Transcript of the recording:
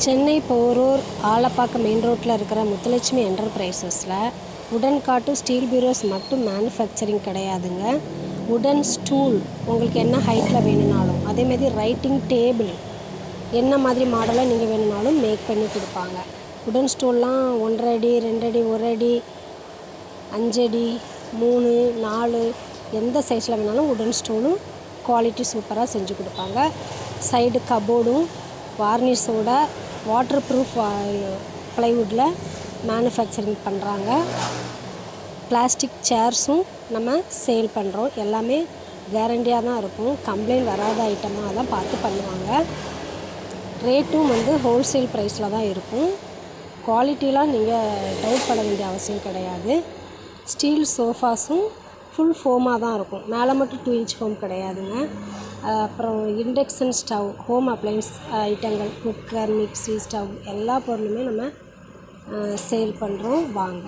Chennai Porur Alappakkam main ரோட்டில் இருக்கிற முத்துலட்சுமி என்டர்பிரைசஸில் உடன் காட்டு ஸ்டீல் பீரோஸ் மட்டும் மேனுஃபேக்சரிங் கிடையாதுங்க. உடன் ஸ்டூல் உங்களுக்கு என்ன ஹைட்டில் வேணும்னாலும், அதேமாதிரி ரைட்டிங் டேபிள் என்ன மாதிரி மாடலாக நீங்கள் வேணும்னாலும் மேக் பண்ணி கொடுப்பாங்க. உடன் ஸ்டூல்லாம் 1.5 அடி 2 அடி 1 அடி 5 அடி 3 4 எந்த சைஸில் வேணாலும் உடன் ஸ்டூலும் குவாலிட்டி சூப்பராக செஞ்சு கொடுப்பாங்க. சைடு கபோர்டும் வார்னிஷோட வாட்டர் ப்ரூஃப் ப்ளைவுட்டில் மேனுஃபேக்சரிங் பண்ணுறாங்க. பிளாஸ்டிக் சேர்ஸும் நம்ம சேல் பண்ணுறோம். எல்லாமே கேரண்டியாக தான் இருக்கும். கம்ப்ளைண்ட் வராத ஐட்டமாக தான் பார்த்து பண்ணுவாங்க. ரேட்டும் ஹோல்சேல் ப்ரைஸில் தான் இருக்கும். குவாலிட்டிலாம் நீங்கள் டவுட் பட வேண்டிய அவசியம் கிடையாது. ஸ்டீல் சோஃபாஸும் ஃபுல் ஃபோமாக தான் இருக்கும். மேலே மட்டும் 2 இன்ச் ஃபோம் கிடையாதுங்க. அப்புறம் இண்டக்ஷன் ஸ்டவ், ஹோம் அப்ளையன்ஸ் ஐட்டங்கள், குக்கர், மிக்ஸி, ஸ்டவ் எல்லா பொருளுமே நம்ம சேல் பண்ணுறோம். வாங்க.